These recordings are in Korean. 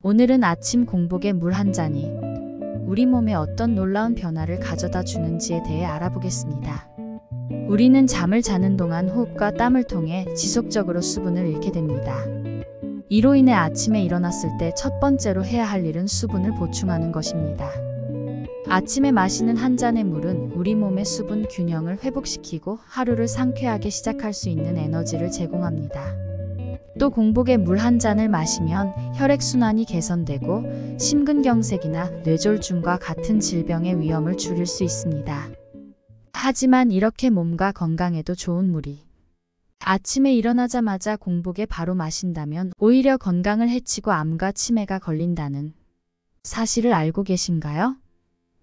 오늘은 아침 공복에 물 한 잔이 우리 몸에 어떤 놀라운 변화를 가져다 주는지에 대해 알아보겠습니다. 우리는 잠을 자는 동안 호흡과 땀을 통해 지속적으로 수분을 잃게 됩니다. 이로 인해 아침에 일어났을 때 첫 번째로 해야 할 일은 수분을 보충하는 것입니다. 아침에 마시는 한 잔의 물은 우리 몸의 수분 균형을 회복시키고 하루를 상쾌하게 시작할 수 있는 에너지를 제공합니다. 또 공복에 물 한 잔을 마시면 혈액순환이 개선되고 심근경색이나 뇌졸중과 같은 질병의 위험을 줄일 수 있습니다. 하지만 이렇게 몸과 건강에도 좋은 물이 아침에 일어나자마자 공복에 바로 마신다면 오히려 건강을 해치고 암과 치매가 걸린다는 사실을 알고 계신가요?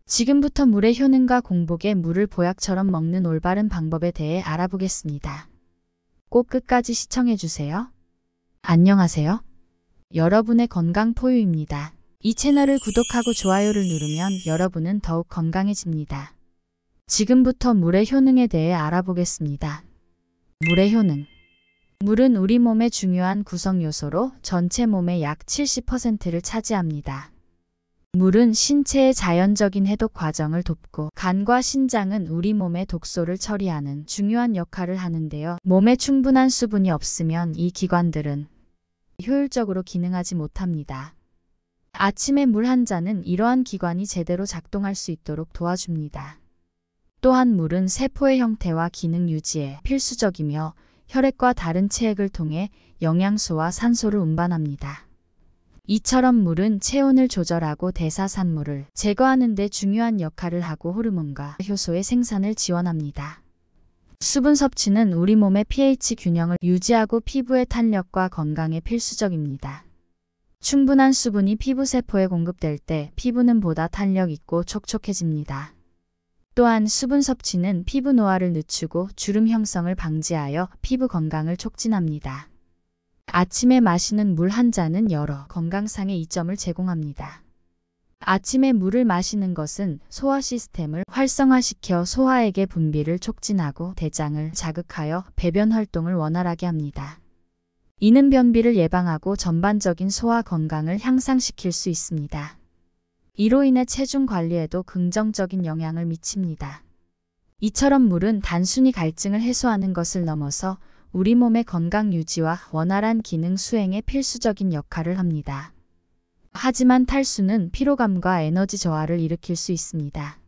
지금부터 물의 효능과 공복에 물을 보약처럼 먹는 올바른 방법에 대해 알아보겠습니다. 꼭 끝까지 시청해주세요. 안녕하세요. 여러분의 건강 포유입니다. 이 채널을 구독하고 좋아요를 누르면 여러분은 더욱 건강해집니다. 지금부터 물의 효능에 대해 알아보겠습니다. 물의 효능. 물은 우리 몸의 중요한 구성 요소로 전체 몸의 약 70%를 차지합니다. 물은 신체의 자연적인 해독 과정을 돕고 간과 신장은 우리 몸의 독소를 처리하는 중요한 역할을 하는데요. 몸에 충분한 수분이 없으면 이 기관들은 효율적으로 기능하지 못합니다. 아침에 물 한 잔은 이러한 기관이 제대로 작동할 수 있도록 도와줍니다. 또한 물은 세포의 형태와 기능 유지에 필수적이며 혈액과 다른 체액을 통해 영양소와 산소를 운반합니다. 이처럼 물은 체온을 조절하고 대사산물을 제거하는 데 중요한 역할을 하고 호르몬과 효소의 생산을 지원합니다. 수분 섭취는 우리 몸의 pH 균형을 유지하고 피부의 탄력과 건강에 필수적입니다. 충분한 수분이 피부 세포에 공급될 때 피부는 보다 탄력 있고 촉촉해집니다. 또한 수분 섭취는 피부 노화를 늦추고 주름 형성을 방지하여 피부 건강을 촉진합니다. 아침에 마시는 물 한 잔은 여러 건강상의 이점을 제공합니다. 아침에 물을 마시는 것은 소화 시스템을 활성화시켜 소화액의 분비를 촉진하고 대장을 자극하여 배변 활동을 원활하게 합니다. 이는 변비를 예방하고 전반적인 소화 건강을 향상시킬 수 있습니다. 이로 인해 체중 관리에도 긍정적인 영향을 미칩니다. 이처럼 물은 단순히 갈증을 해소하는 것을 넘어서 우리 몸의 건강 유지와 원활한 기능 수행에 필수적인 역할을 합니다. 하지만 탈수는 피로감과 에너지 저하를 일으킬 수 있습니다.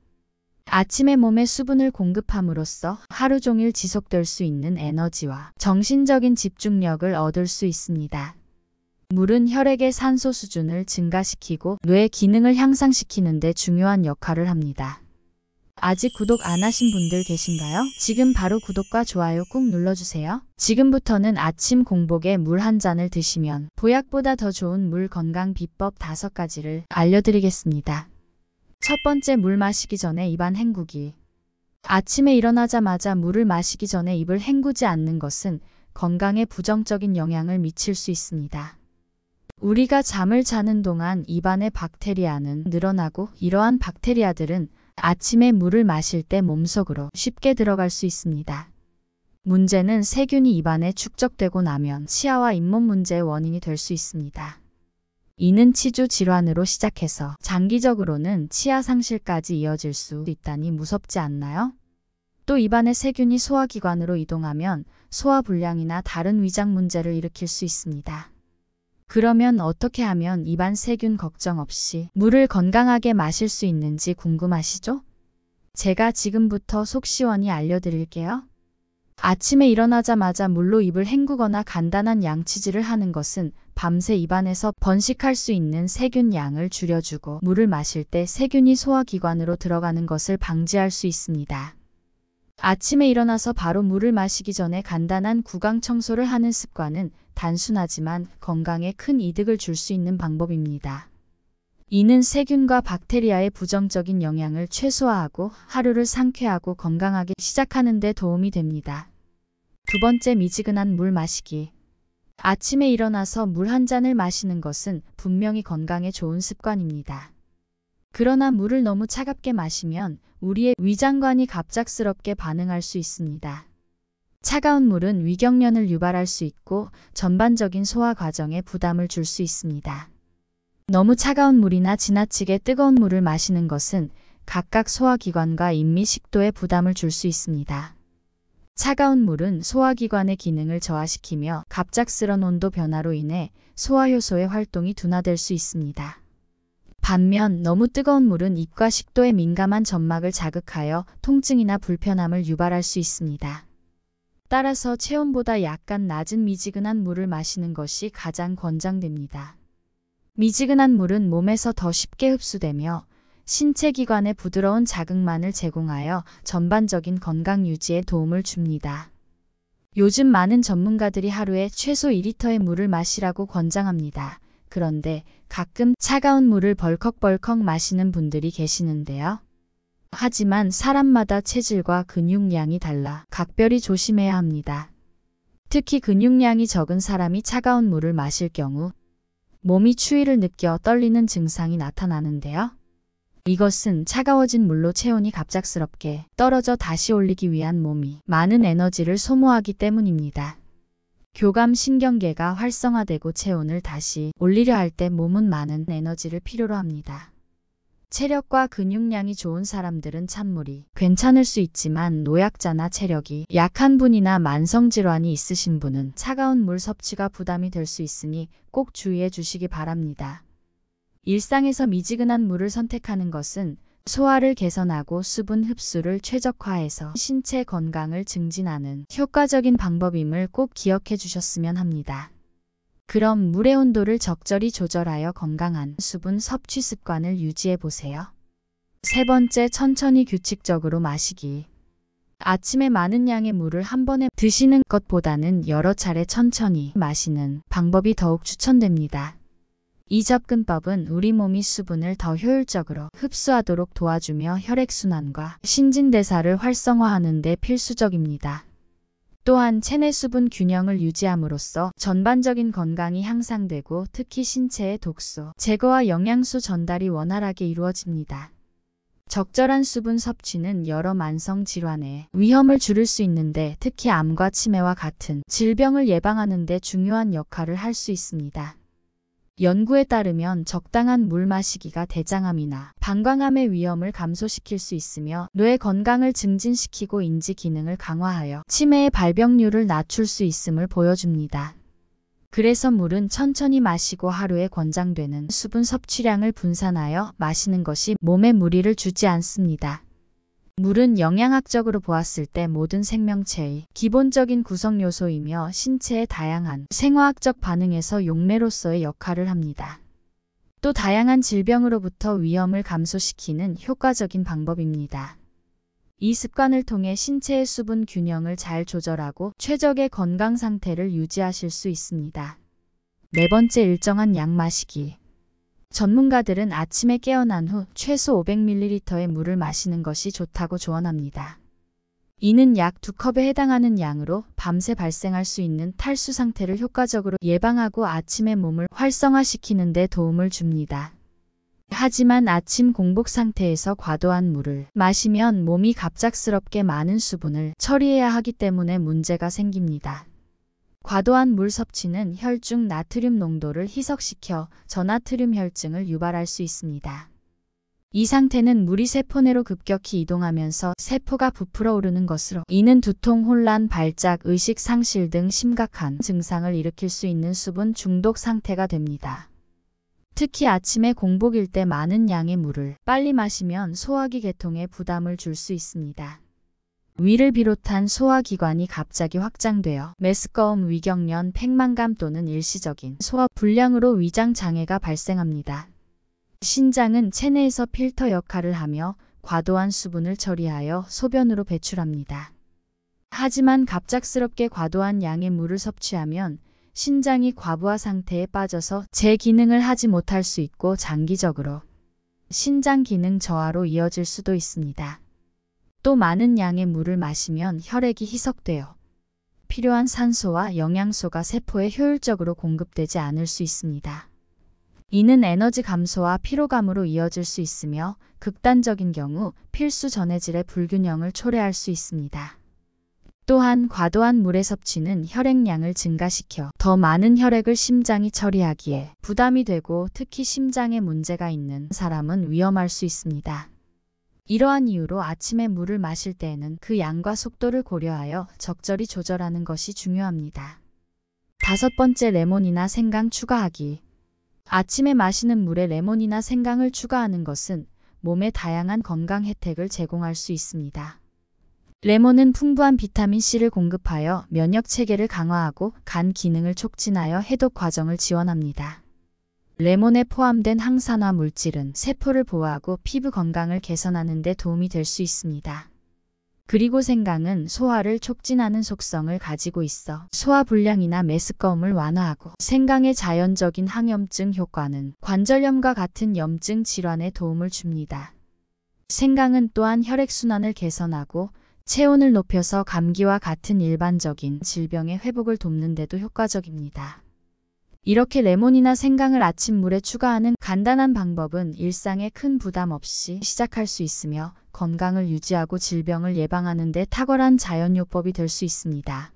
아침에 몸에 수분을 공급함으로써 하루 종일 지속될 수 있는 에너지와 정신적인 집중력을 얻을 수 있습니다. 물은 혈액의 산소 수준을 증가시키고 뇌 기능을 향상시키는 데 중요한 역할을 합니다. 아직 구독 안 하신 분들 계신가요? 지금 바로 구독과 좋아요 꾹 눌러주세요. 지금부터는 아침 공복에 물 한 잔을 드시면 보약보다 더 좋은 물 건강 비법 5가지를 알려드리겠습니다. 첫 번째, 물 마시기 전에 입안 헹구기. 아침에 일어나자마자 물을 마시기 전에 입을 헹구지 않는 것은 건강에 부정적인 영향을 미칠 수 있습니다. 우리가 잠을 자는 동안 입안의 박테리아는 늘어나고 이러한 박테리아들은 아침에 물을 마실 때 몸속으로 쉽게 들어갈 수 있습니다. 문제는 세균이 입안에 축적되고 나면 치아와 잇몸 문제의 원인이 될 수 있습니다. 이는 치주 질환으로 시작해서 장기적으로는 치아 상실까지 이어질 수 있다니 무섭지 않나요? 또 입안의 세균이 소화기관으로 이동하면 소화불량이나 다른 위장 문제를 일으킬 수 있습니다. 그러면 어떻게 하면 입안 세균 걱정 없이 물을 건강하게 마실 수 있는지 궁금하시죠? 제가 지금부터 속 시원히 알려드릴게요. 아침에 일어나자마자 물로 입을 헹구거나 간단한 양치질을 하는 것은 밤새 입안에서 번식할 수 있는 세균 양을 줄여주고 물을 마실 때 세균이 소화기관으로 들어가는 것을 방지할 수 있습니다. 아침에 일어나서 바로 물을 마시기 전에 간단한 구강 청소를 하는 습관은 단순하지만 건강에 큰 이득을 줄 수 있는 방법입니다. 이는 세균과 박테리아의 부정적인 영향을 최소화하고 하루를 상쾌하고 건강하게 시작하는 데 도움이 됩니다. 두 번째, 미지근한 물 마시기. 아침에 일어나서 물 한 잔을 마시는 것은 분명히 건강에 좋은 습관입니다. 그러나 물을 너무 차갑게 마시면 우리의 위장관이 갑작스럽게 반응할 수 있습니다. 차가운 물은 위경련을 유발할 수 있고 전반적인 소화 과정에 부담을 줄 수 있습니다. 너무 차가운 물이나 지나치게 뜨거운 물을 마시는 것은 각각 소화기관과 인미 식도에 부담을 줄 수 있습니다. 차가운 물은 소화기관의 기능을 저하시키며 갑작스런 온도 변화로 인해 소화효소의 활동이 둔화될 수 있습니다. 반면 너무 뜨거운 물은 입과 식도에 민감한 점막을 자극하여 통증이나 불편함을 유발할 수 있습니다. 따라서 체온보다 약간 낮은 미지근한 물을 마시는 것이 가장 권장됩니다. 미지근한 물은 몸에서 더 쉽게 흡수되며 신체 기관에 부드러운 자극만을 제공하여 전반적인 건강 유지에 도움을 줍니다. 요즘 많은 전문가들이 하루에 최소 2리터의 물을 마시라고 권장합니다. 그런데 가끔 차가운 물을 벌컥벌컥 마시는 분들이 계시는데요. 하지만 사람마다 체질과 근육량이 달라 각별히 조심해야 합니다. 특히 근육량이 적은 사람이 차가운 물을 마실 경우 몸이 추위를 느껴 떨리는 증상이 나타나는데요. 이것은 차가워진 물로 체온이 갑작스럽게 떨어져 다시 올리기 위한 몸이 많은 에너지를 소모하기 때문입니다. 교감신경계가 활성화되고 체온을 다시 올리려 할 때 몸은 많은 에너지를 필요로 합니다. 체력과 근육량이 좋은 사람들은 찬물이 괜찮을 수 있지만 노약자나 체력이 약한 분이나 만성질환이 있으신 분은 차가운 물 섭취가 부담이 될 수 있으니 꼭 주의해 주시기 바랍니다. 일상에서 미지근한 물을 선택하는 것은 소화를 개선하고 수분 흡수를 최적화해서 신체 건강을 증진하는 효과적인 방법임을 꼭 기억해 주셨으면 합니다. 그럼 물의 온도를 적절히 조절하여 건강한 수분 섭취 습관을 유지해 보세요. 세 번째, 천천히 규칙적으로 마시기. 아침에 많은 양의 물을 한 번에 드시는 것보다는 여러 차례 천천히 마시는 방법이 더욱 추천됩니다. 이 접근법은 우리 몸이 수분을 더 효율적으로 흡수하도록 도와주며 혈액순환과 신진대사를 활성화하는 데 필수적입니다. 또한 체내 수분 균형을 유지함으로써 전반적인 건강이 향상되고 특히 신체의 독소 제거와 영양소 전달이 원활하게 이루어집니다. 적절한 수분 섭취는 여러 만성 질환의 위험을 줄일 수 있는데 특히 암과 치매와 같은 질병을 예방하는 데 중요한 역할을 할 수 있습니다. 연구에 따르면 적당한 물 마시기가 대장암이나 방광암의 위험을 감소시킬 수 있으며 뇌 건강을 증진시키고 인지 기능을 강화하여 치매의 발병률을 낮출 수 있음을 보여줍니다. 그래서 물은 천천히 마시고 하루에 권장되는 수분 섭취량을 분산하여 마시는 것이 몸에 무리를 주지 않습니다. 물은 영양학적으로 보았을 때 모든 생명체의 기본적인 구성 요소이며 신체의 다양한 생화학적 반응에서 용매로서의 역할을 합니다. 또 다양한 질병으로부터 위험을 감소시키는 효과적인 방법입니다. 이 습관을 통해 신체의 수분 균형을 잘 조절하고 최적의 건강 상태를 유지하실 수 있습니다. 네 번째, 일정한 양 마시기. 전문가들은 아침에 깨어난 후 최소 500ml의 물을 마시는 것이 좋다고 조언합니다. 이는 약 2컵에 해당하는 양으로 밤새 발생할 수 있는 탈수 상태를 효과적으로 예방하고 아침에 몸을 활성화시키는 데 도움을 줍니다. 하지만 아침 공복 상태에서 과도한 물을 마시면 몸이 갑작스럽게 많은 수분을 처리해야 하기 때문에 문제가 생깁니다. 과도한 물 섭취는 혈중 나트륨 농도를 희석시켜 저나트륨 혈증을 유발할 수 있습니다. 이 상태는 물이 세포 내로 급격히 이동하면서 세포가 부풀어 오르는 것으로 이는 두통, 혼란, 발작, 의식 상실 등 심각한 증상을 일으킬 수 있는 수분 중독 상태가 됩니다. 특히 아침에 공복일 때 많은 양의 물을 빨리 마시면 소화기 계통에 부담을 줄 수 있습니다. 위를 비롯한 소화기관이 갑자기 확장되어 메스꺼움, 위경련, 팽만감 또는 일시적인 소화 불량으로 위장 장애가 발생합니다. 신장은 체내에서 필터 역할을 하며 과도한 수분을 처리하여 소변으로 배출합니다. 하지만 갑작스럽게 과도한 양의 물을 섭취하면 신장이 과부하 상태에 빠져서 제 기능을 하지 못할 수 있고 장기적으로 신장 기능 저하로 이어질 수도 있습니다. 또 많은 양의 물을 마시면 혈액이 희석되어 필요한 산소와 영양소가 세포에 효율적으로 공급되지 않을 수 있습니다. 이는 에너지 감소와 피로감으로 이어질 수 있으며 극단적인 경우 필수 전해질의 불균형을 초래할 수 있습니다. 또한 과도한 물의 섭취는 혈액량을 증가시켜 더 많은 혈액을 심장이 처리하기에 부담이 되고 특히 심장에 문제가 있는 사람은 위험할 수 있습니다. 이러한 이유로 아침에 물을 마실 때에는 그 양과 속도를 고려하여 적절히 조절하는 것이 중요합니다. 5번째, 레몬이나 생강 추가하기. 아침에 마시는 물에 레몬이나 생강을 추가하는 것은 몸에 다양한 건강 혜택을 제공할 수 있습니다. 레몬은 풍부한 비타민C를 공급하여 면역 체계를 강화하고 간 기능을 촉진하여 해독 과정을 지원합니다. 레몬에 포함된 항산화 물질은 세포를 보호하고 피부 건강을 개선하는 데 도움이 될 수 있습니다. 그리고 생강은 소화를 촉진하는 속성을 가지고 있어 소화불량이나 메스꺼움을 완화하고, 생강의 자연적인 항염증 효과는 관절염과 같은 염증 질환에 도움을 줍니다. 생강은 또한 혈액순환을 개선하고 체온을 높여서 감기와 같은 일반적인 질병의 회복을 돕는 데도 효과적입니다. 이렇게 레몬이나 생강을 아침 물에 추가하는 간단한 방법은 일상에 큰 부담 없이 시작할 수 있으며 건강을 유지하고 질병을 예방하는 데 탁월한 자연요법이 될 수 있습니다.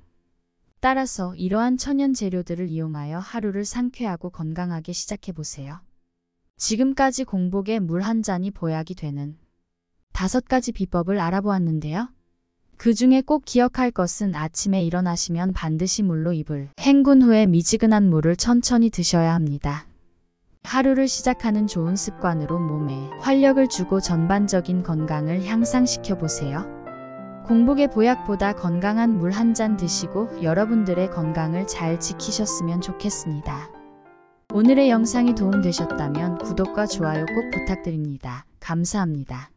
따라서 이러한 천연 재료들을 이용하여 하루를 상쾌하고 건강하게 시작해보세요. 지금까지 공복에 물 한 잔이 보약이 되는 5가지 비법을 알아보았는데요. 그 중에 꼭 기억할 것은 아침에 일어나시면 반드시 물로 입을 헹군 후에 미지근한 물을 천천히 드셔야 합니다. 하루를 시작하는 좋은 습관으로 몸에 활력을 주고 전반적인 건강을 향상시켜 보세요. 공복의 보약보다 건강한 물 한 잔 드시고 여러분들의 건강을 잘 지키셨으면 좋겠습니다. 오늘의 영상이 도움되셨다면 구독과 좋아요 꼭 부탁드립니다. 감사합니다.